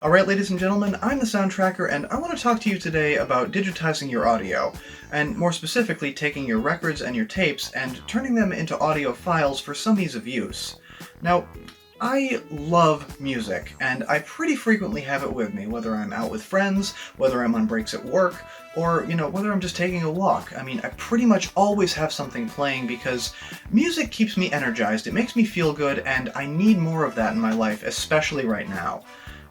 Alright, ladies and gentlemen, I'm the Sound Tracker, and I want to talk to you today about digitizing your audio, and more specifically taking your records and your tapes and turning them into audio files for some ease of use. Now, I love music, and I pretty frequently have it with me, whether I'm out with friends, whether I'm on breaks at work, or, whether I'm just taking a walk. I mean, I pretty much always have something playing because music keeps me energized, it makes me feel good, and I need more of that in my life, especially right now.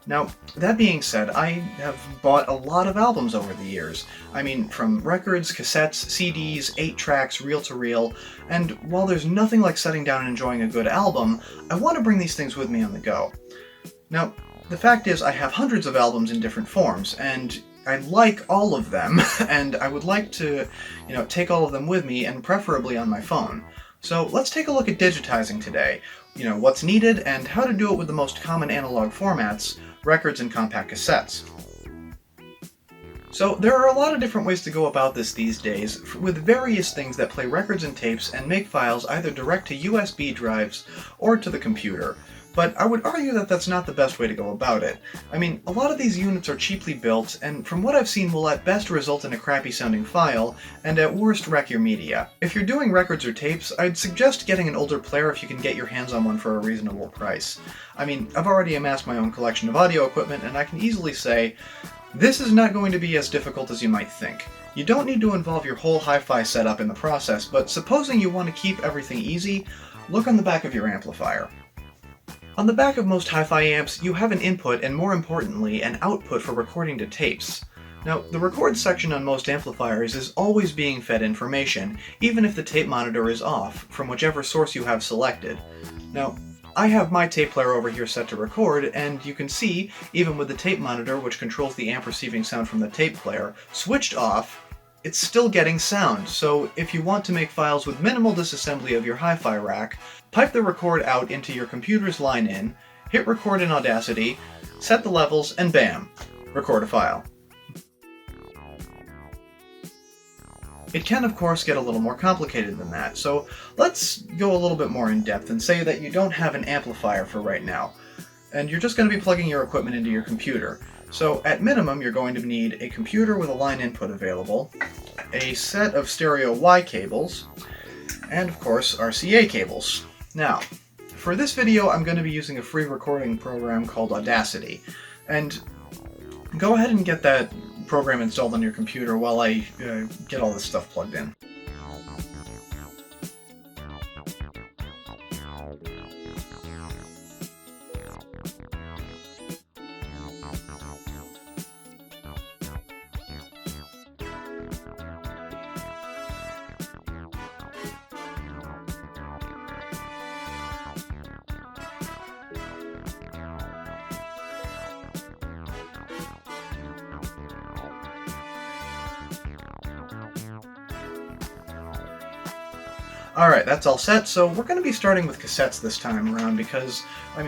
Now, that being said, I have bought a lot of albums over the years. I mean, from records, cassettes, CDs, 8-tracks, reel-to-reel, and while there's nothing like sitting down and enjoying a good album, I want to bring these things with me on the go. Now, the fact is I have hundreds of albums in different forms, and I like all of them, and I would like to, take all of them with me, and preferably on my phone. So let's take a look at digitizing today. What's needed, and how to do it with the most common analog formats, records and compact cassettes. So there are a lot of different ways to go about this these days, with various things that play records and tapes and make files either direct to USB drives or to the computer. But I would argue that that's not the best way to go about it. I mean, a lot of these units are cheaply built, and from what I've seen will at best result in a crappy sounding file, and at worst wreck your media. If you're doing records or tapes, I'd suggest getting an older player if you can get your hands on one for a reasonable price. I mean, I've already amassed my own collection of audio equipment, and I can easily say, this is not going to be as difficult as you might think. You don't need to involve your whole hi-fi setup in the process, but supposing you want to keep everything easy, look on the back of your amplifier. On the back of most hi-fi amps, you have an input and, more importantly, an output for recording to tapes. Now, the record section on most amplifiers is always being fed information, even if the tape monitor is off, from whichever source you have selected. Now, I have my tape player over here set to record, and you can see, even with the tape monitor, which controls the amp receiving sound from the tape player, switched off, it's still getting sound. So if you want to make files with minimal disassembly of your hi-fi rack, pipe the record out into your computer's line-in, hit record in Audacity, set the levels, and bam! Record a file. It can, of course, get a little more complicated than that, so let's go a little bit more in depth and say that you don't have an amplifier for right now, and you're just going to be plugging your equipment into your computer. So at minimum, you're going to need a computer with a line input available, a set of stereo Y cables, and of course RCA cables. Now, for this video I'm going to be using a free recording program called Audacity, and go ahead and get that program installed on your computer while I get all this stuff plugged in. Alright, that's all set, so we're going to be starting with cassettes this time around because,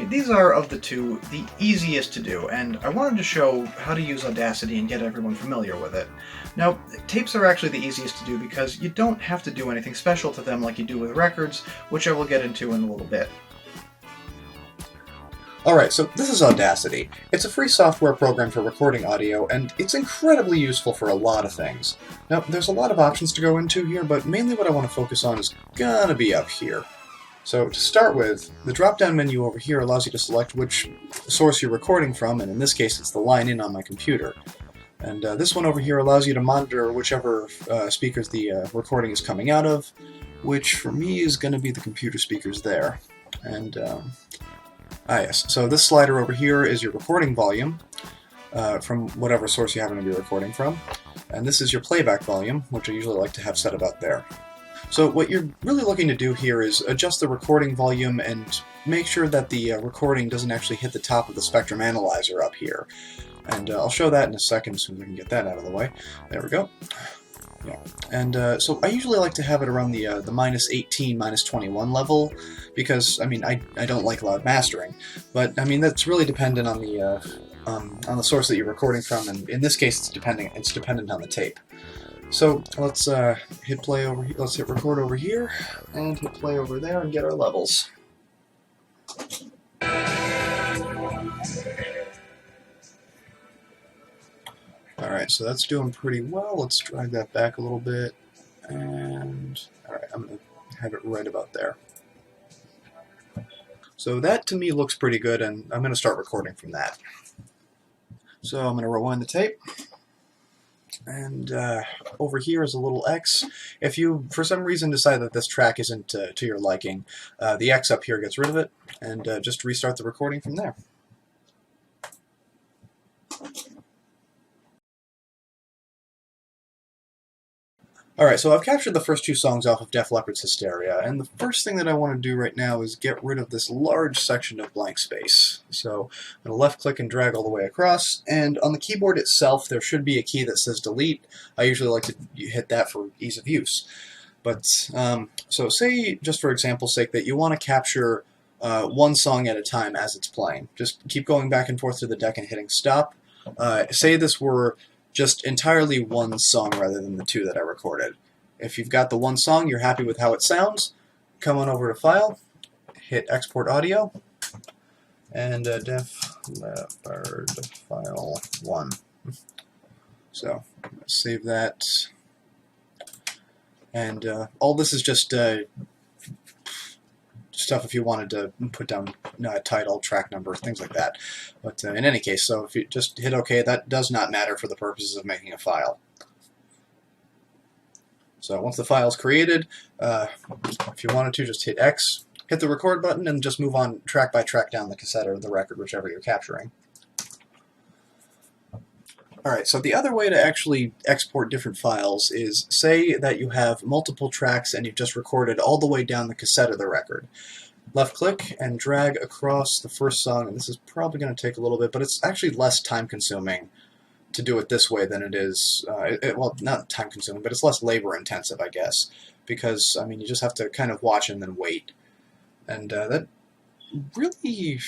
these are, of the two, the easiest to do, and I wanted to show how to use Audacity and get everyone familiar with it. Now, tapes are actually the easiest to do because you don't have to do anything special to them like you do with records, which I will get into in a little bit. Alright, so this is Audacity. It's a free software program for recording audio, and it's incredibly useful for a lot of things. Now, there's a lot of options to go into here, but mainly what I want to focus on is gonna be up here. So, to start with, the drop-down menu over here allows you to select which source you're recording from, and in this case it's the line-in on my computer. And this one over here allows you to monitor whichever speakers the recording is coming out of, which for me is going to be the computer speakers there. And yes, so this slider over here is your recording volume from whatever source you happen to be recording from, and this is your playback volume, which I usually like to have set about there. So what you're really looking to do here is adjust the recording volume and make sure that the recording doesn't actually hit the top of the spectrum analyzer up here. And I'll show that in a second as soon as I can get that out of the way. There we go. Yeah. And so I usually like to have it around the -18, -21 level, because I don't like loud mastering, but that's really dependent on the source that you're recording from, and in this case it's dependent on the tape. So let's hit play over here. Let's hit record over here and hit play over there and get our levels. Alright, so that's doing pretty well. Let's drag that back a little bit. And, alright, I'm going to have it right about there. So that to me looks pretty good, and I'm going to start recording from that. So I'm going to rewind the tape. And over here is a little X. If you, for some reason, decide that this track isn't to your liking, the X up here gets rid of it, and just restart the recording from there. Alright, so I've captured the first two songs off of Def Leppard's Hysteria, and the first thing that I want to do right now is get rid of this large section of blank space. So I'm going to left-click and drag all the way across, and on the keyboard itself there should be a key that says delete. I usually like to hit that for ease of use. But, so say, just for example's sake, that you want to capture one song at a time as it's playing. Just keep going back and forth through the deck and hitting stop. Say this were just entirely one song rather than the two that I recorded. If you've got the one song, you're happy with how it sounds, come on over to File, hit Export Audio, and Def Leppard File 1. So, save that. And all this is just stuff if you wanted to put down title, track number, things like that. But in any case, so if you just hit OK, that does not matter for the purposes of making a file. So once the file is created, if you wanted to, just hit X, hit the record button, and just move on track by track down the cassette or the record, whichever you're capturing. Alright, so the other way to actually export different files is, say that you have multiple tracks and you've just recorded all the way down the cassette of the record. Left-click and drag across the first song, and this is probably going to take a little bit, but it's actually less time-consuming to do it this way than it is, well, not time-consuming, but it's less labor-intensive, I guess, because, I mean, you just have to kind of watch and then wait. And that really...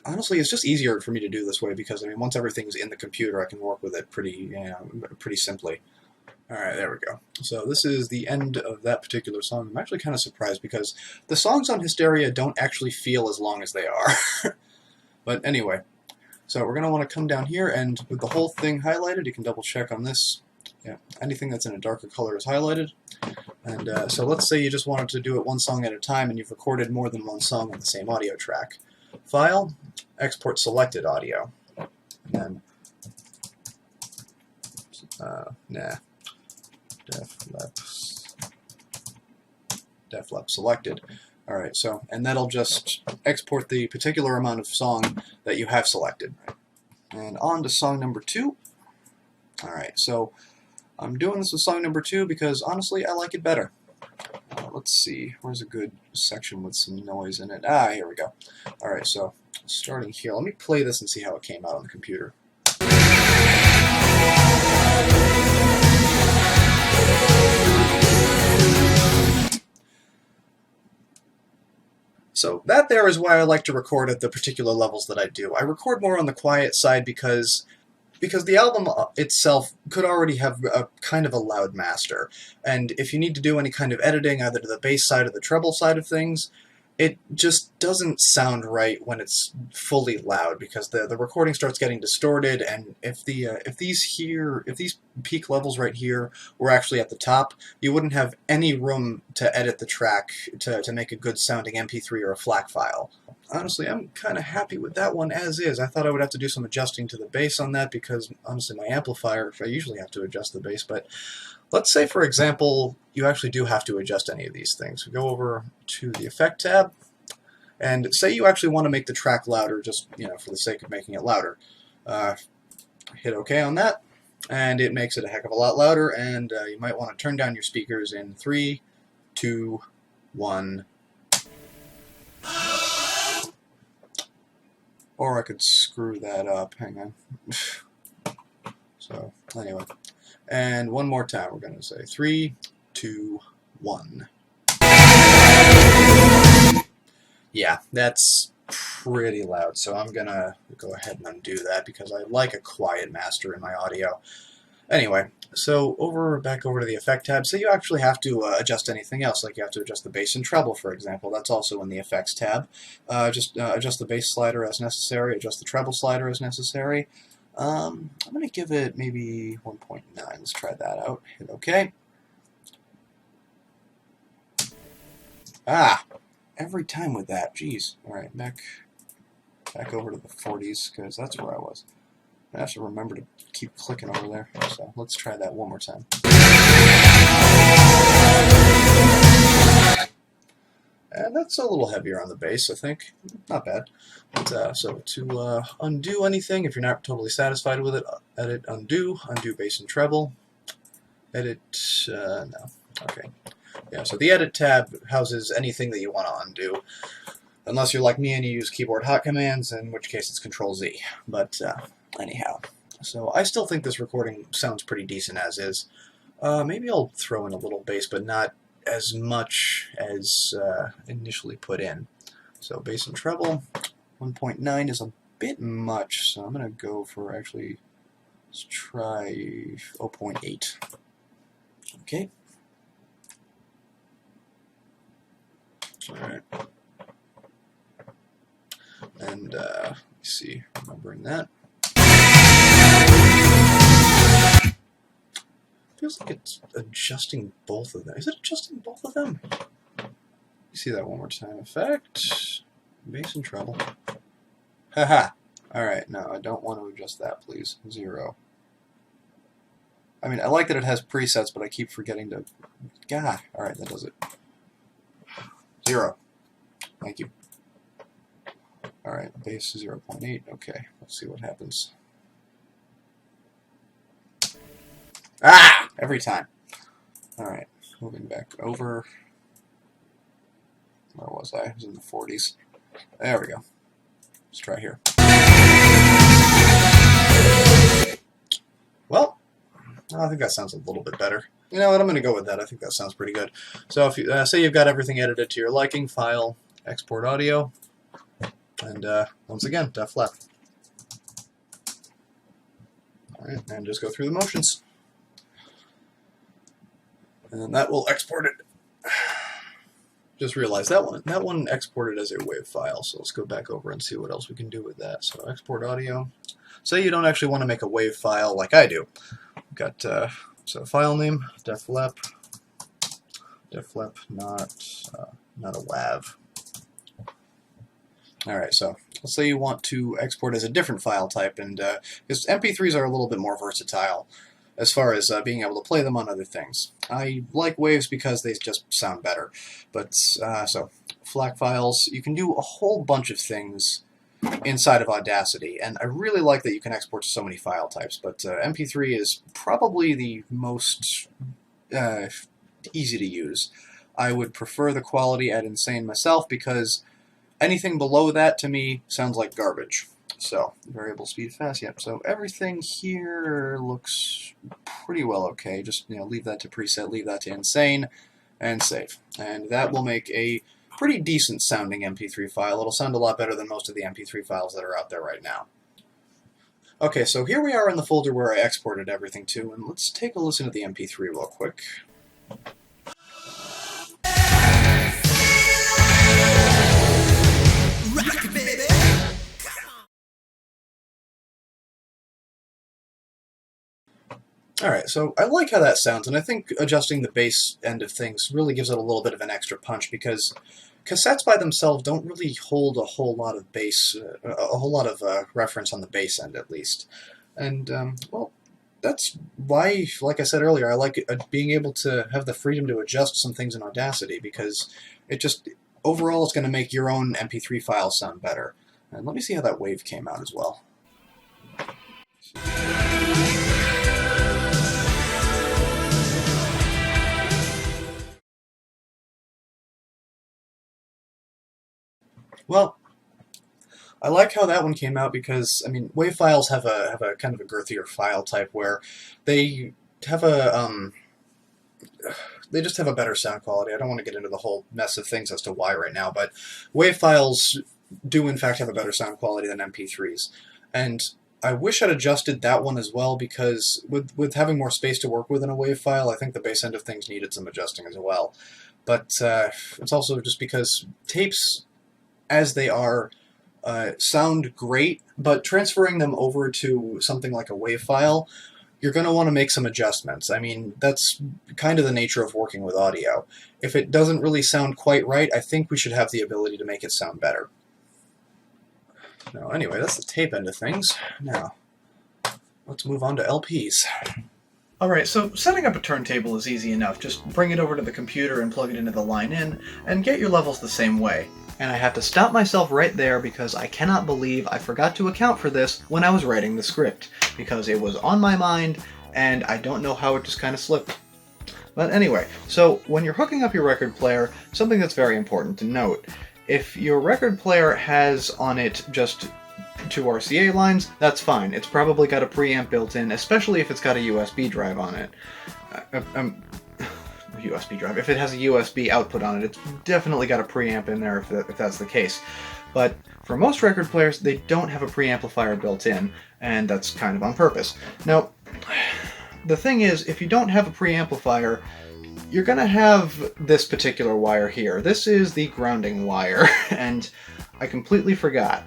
honestly, it's just easier for me to do this way because, I mean, once everything's in the computer, I can work with it pretty simply. Alright, there we go. So this is the end of that particular song. I'm actually kind of surprised because the songs on Hysteria don't actually feel as long as they are. But anyway, so we're going to want to come down here, and with the whole thing highlighted, you can double check on this. Yeah, anything that's in a darker color is highlighted. And so let's say you just wanted to do it one song at a time, and you've recorded more than one song on the same audio track. File, export selected audio, and then Def Lep selected. Alright, so, and that'll just export the particular amount of song that you have selected. And on to song number 2. Alright, so I'm doing this with song number 2 because honestly I like it better. Let's see, where's a good section with some noise in it? Ah, here we go. Alright, so starting here, let me play this and see how it came out on the computer. So that there is why I like to record at the particular levels that I do. I record more on the quiet side because the album itself could already have a kind of a loud master, and if you need to do any kind of editing, either to the bass side or the treble side of things, it just doesn't sound right when it's fully loud, because the recording starts getting distorted, and if these peak levels right here were actually at the top, you wouldn't have any room to edit the track to make a good sounding MP3 or a FLAC file. Honestly, I'm kind of happy with that one as is. I thought I would have to do some adjusting to the bass on that because, honestly, my amplifier, I usually have to adjust the bass, but let's say, for example, you actually do have to adjust any of these things. We go over to the Effect tab, and say you actually want to make the track louder, just, for the sake of making it louder. Hit OK on that, and it makes it a heck of a lot louder, and you might want to turn down your speakers in 3, 2, 1... Or I could screw that up. Hang on. So, anyway. And one more time, we're going to say 3, 2, 1. Yeah, that's pretty loud, so I'm going to go ahead and undo that because I like a quiet master in my audio. Anyway, so back over to the Effect tab. So you actually have to adjust anything else, like you have to adjust the bass and treble, for example. That's also in the Effects tab. Just adjust the bass slider as necessary, adjust the treble slider as necessary. I'm going to give it maybe 1.9. Let's try that out. Hit OK. Ah! Every time with that. Jeez. Alright, back over to the 40s, because that's where I was. I have to remember to keep clicking over there. So let's try that one more time. And that's a little heavier on the bass, I think. Not bad. But, so to undo anything, if you're not totally satisfied with it, edit, undo bass and treble. Edit, no. Okay. Yeah, so the edit tab houses anything that you want to undo. Unless you're like me and you use keyboard hot commands, in which case it's Control-Z. But anyhow, so I still think this recording sounds pretty decent as is. Maybe I'll throw in a little bass, but not as much as initially put in. So bass and treble, 1.9 is a bit much, so I'm going to go for actually, let's try 0.8. Okay. Alright. And let's see, remembering that. Feels like it's adjusting both of them. Is it adjusting both of them? You see that one more time. Effect, bass and treble. Haha. Alright, no, I don't want to adjust that, please. 0. I mean, I like that it has presets, but I keep forgetting to... Gah! Alright, that does it. 0. Thank you. Alright, bass 0.8. Okay, let's see what happens. Ah! Every time. Alright, moving back over. Where was I? I was in the 40s. There we go. Let's try here. Well, I think that sounds a little bit better. You know what, I'm going to go with that. I think that sounds pretty good. So if you say you've got everything edited to your liking, File, Export Audio, and once again, def left. Alright, and just go through the motions. And then that will export it. Just realized that one exported as a WAV file, so let's go back over and see what else we can do with that. So export audio. Say you don't actually want to make a WAV file like I do. We've got so file name def lep, not a WAV. All right, so let's say you want to export as a different file type, and because MP3s are a little bit more versatile as far as being able to play them on other things. I like WAVs because they just sound better. But so FLAC files, you can do a whole bunch of things inside of Audacity, and I really like that you can export to so many file types. But MP3 is probably the most easy to use. I would prefer the quality at Insane myself because anything below that to me sounds like garbage. So, variable speed fast, yep. So everything here looks pretty well okay. Just leave that to preset, leave that to Insane, and save. And that will make a pretty decent sounding MP3 file. It'll sound a lot better than most of the MP3 files that are out there right now. Okay, so here we are in the folder where I exported everything to, and let's take a listen to the MP3 real quick. Alright, so I like how that sounds, and I think adjusting the bass end of things really gives it a little bit of an extra punch, because cassettes by themselves don't really hold a whole lot of bass, a whole lot of reference on the bass end at least. And, well, that's why, like I said earlier, I like being able to have the freedom to adjust some things in Audacity, because it just, overall, it's going to make your own MP3 file sound better. And let me see how that wave came out as well. Well, I like how that one came out because, I mean, WAV files have a kind of a girthier file type where they have they just have a better sound quality. I don't want to get into the whole mess of things as to why right now, but WAV files do in fact have a better sound quality than MP3s. And I wish I'd adjusted that one as well, because with having more space to work with in a WAV file, I think the bass end of things needed some adjusting as well. But it's also just because tapes, as they are, sound great, but transferring them over to something like a WAV file, you're going to want to make some adjustments. I mean, that's kind of the nature of working with audio. If it doesn't really sound quite right, I think we should have the ability to make it sound better. Now, anyway, that's the tape end of things. Now, let's move on to LPs. Alright, so setting up a turntable is easy enough. Just bring it over to the computer and plug it into the line in, and get your levels the same way. And I have to stop myself right there because I cannot believe I forgot to account for this when I was writing the script, because it was on my mind, and I don't know how it just kind of slipped. But anyway, so when you're hooking up your record player, something that's very important to note. If your record player has on it just 2 RCA lines, that's fine. It's probably got a preamp built in, especially if it's got a USB drive on it. USB drive. If it has a USB output on it, it's definitely got a preamp in there if that's the case. But for most record players, they don't have a preamplifier built in, and that's kind of on purpose. Now, the thing is, if you don't have a preamplifier, you're going to have this particular wire here. This is the grounding wire, and I completely forgot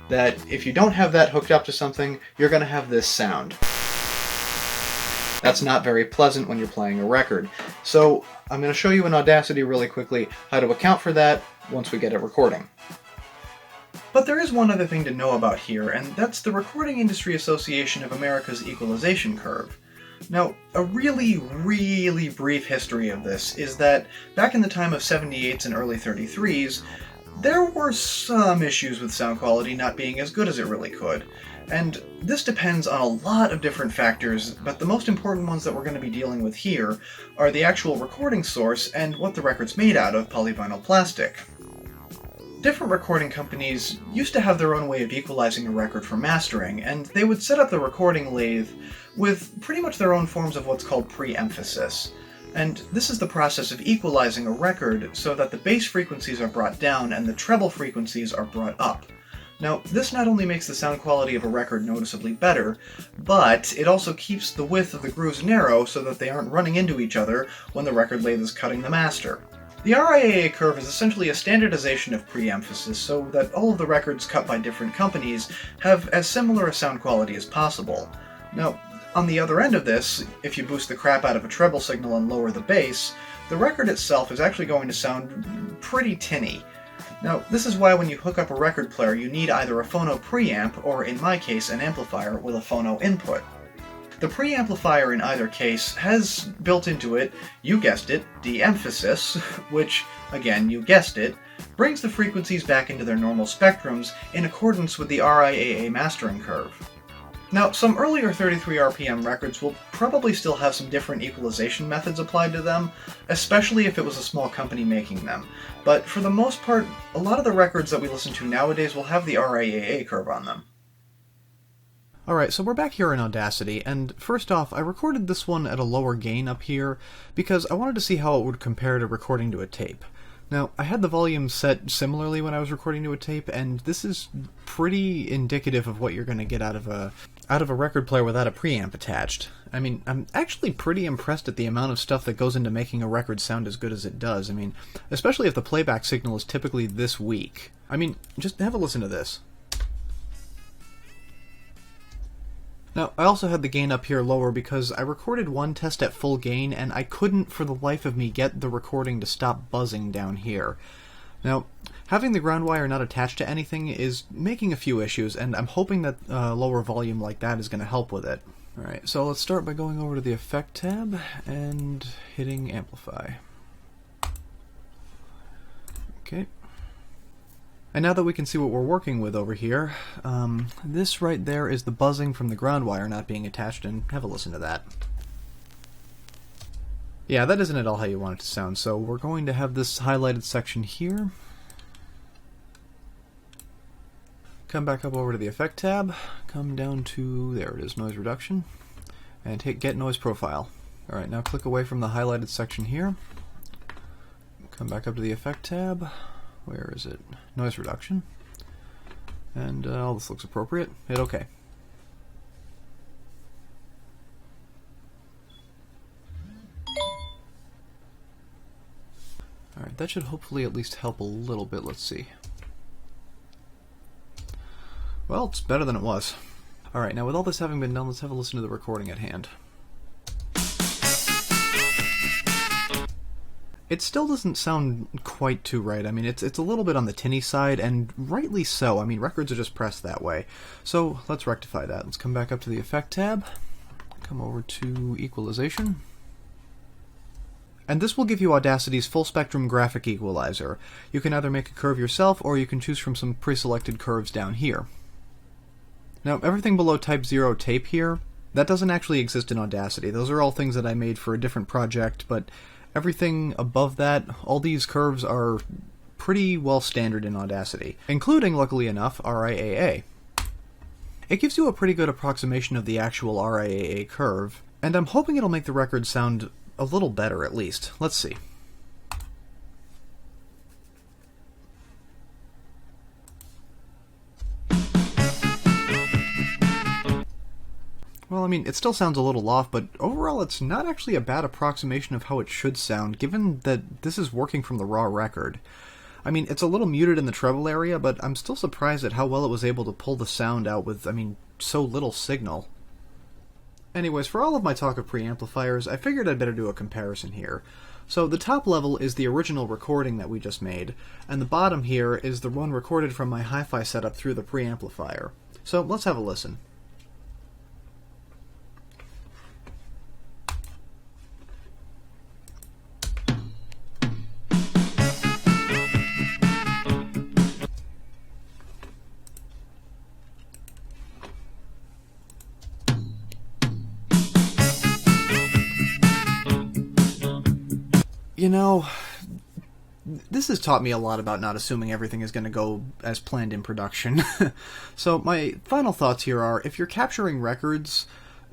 that if you don't have that hooked up to something, you're going to have this sound. That's not very pleasant when you're playing a record. So I'm going to show you in Audacity really quickly how to account for that once we get it recording. But there is one other thing to know about here, and that's the Recording Industry Association of America's equalization curve. Now, a really, really brief history of this is that back in the time of 78s and early 33s, there were some issues with sound quality not being as good as it really could. And this depends on a lot of different factors, but the most important ones that we're going to be dealing with here are the actual recording source and what the record's made out of, polyvinyl plastic. Different recording companies used to have their own way of equalizing a record for mastering, and they would set up the recording lathe with pretty much their own forms of what's called pre-emphasis. And this is the process of equalizing a record so that the bass frequencies are brought down and the treble frequencies are brought up. Now, this not only makes the sound quality of a record noticeably better, but it also keeps the width of the grooves narrow so that they aren't running into each other when the record lathe is cutting the master. The RIAA curve is essentially a standardization of pre-emphasis so that all of the records cut by different companies have as similar a sound quality as possible. Now, on the other end of this, if you boost the crap out of a treble signal and lower the bass, the record itself is actually going to sound pretty tinny. Now, this is why when you hook up a record player, you need either a phono preamp or, in my case, an amplifier with a phono input. The preamplifier in either case has built into it, you guessed it, de-emphasis, which, again, you guessed it, brings the frequencies back into their normal spectrums in accordance with the RIAA mastering curve. Now, some earlier 33 RPM records will probably still have some different equalization methods applied to them, especially if it was a small company making them. But for the most part, a lot of the records that we listen to nowadays will have the RIAA curve on them. Alright, so we're back here in Audacity, and first off, I recorded this one at a lower gain up here because I wanted to see how it would compare to recording to a tape. Now, I had the volume set similarly when I was recording to a tape, and this is pretty indicative of what you're going to get out of a record player without a preamp attached. I mean, I'm actually pretty impressed at the amount of stuff that goes into making a record sound as good as it does. I mean, especially if the playback signal is typically this weak. I mean, just have a listen to this. Now, I also had the gain up here lower because I recorded one test at full gain, and I couldn't for the life of me get the recording to stop buzzing down here. Now, having the ground wire not attached to anything is making a few issues, and I'm hoping that lower volume like that is going to help with it. Alright, so let's start by going over to the Effect tab and hitting Amplify. Okay. And now that we can see what we're working with over here, this right there is the buzzing from the ground wire not being attached, and have a listen to that. Yeah, that isn't at all how you want it to sound, so we're going to have this highlighted section here. Come back up over to the Effect tab, come down to, there it is, Noise Reduction, and hit Get Noise Profile. Alright, now click away from the highlighted section here, come back up to the Effect tab, where is it? Noise Reduction. And all this looks appropriate. Hit OK. Alright, that should hopefully at least help a little bit. Let's see. Well, it's better than it was. Alright, now with all this having been done, let's have a listen to the recording at hand. It still doesn't sound quite too right. I mean, it's a little bit on the tinny side, and rightly so. I mean, records are just pressed that way. So let's rectify that. Let's come back up to the Effect tab, come over to Equalization, and this will give you Audacity's full spectrum graphic equalizer. You can either make a curve yourself, or you can choose from some pre-selected curves down here. Now, everything below Type 0 tape here, that doesn't actually exist in Audacity. Those are all things that I made for a different project, but everything above that, all these curves are pretty well standard in Audacity, including, luckily enough, RIAA. It gives you a pretty good approximation of the actual RIAA curve, and I'm hoping it'll make the record sound a little better at least. Let's see. Well, I mean, it still sounds a little off, but overall it's not actually a bad approximation of how it should sound, given that this is working from the raw record. I mean, it's a little muted in the treble area, but I'm still surprised at how well it was able to pull the sound out with, I mean, so little signal. Anyways, for all of my talk of preamplifiers, I figured I'd better do a comparison here. So the top level is the original recording that we just made, and the bottom here is the one recorded from my hi-fi setup through the preamplifier. So let's have a listen. You know, this has taught me a lot about not assuming everything is going to go as planned in production. So my final thoughts here are, if you're capturing records,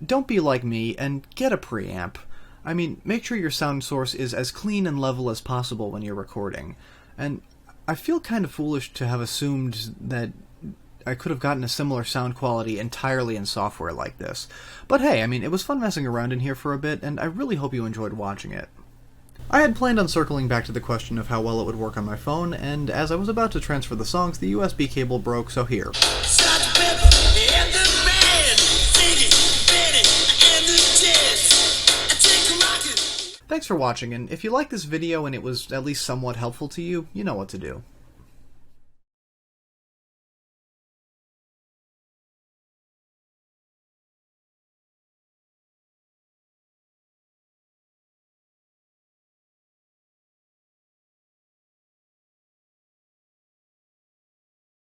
don't be like me and get a preamp. I mean, make sure your sound source is as clean and level as possible when you're recording. And I feel kind of foolish to have assumed that I could have gotten a similar sound quality entirely in software like this. But hey, I mean, it was fun messing around in here for a bit, and I really hope you enjoyed watching it. I had planned on circling back to the question of how well it would work on my phone, and as I was about to transfer the songs, the USB cable broke, so here. Thanks for watching, and if you liked this video and it was at least somewhat helpful to you, you know what to do.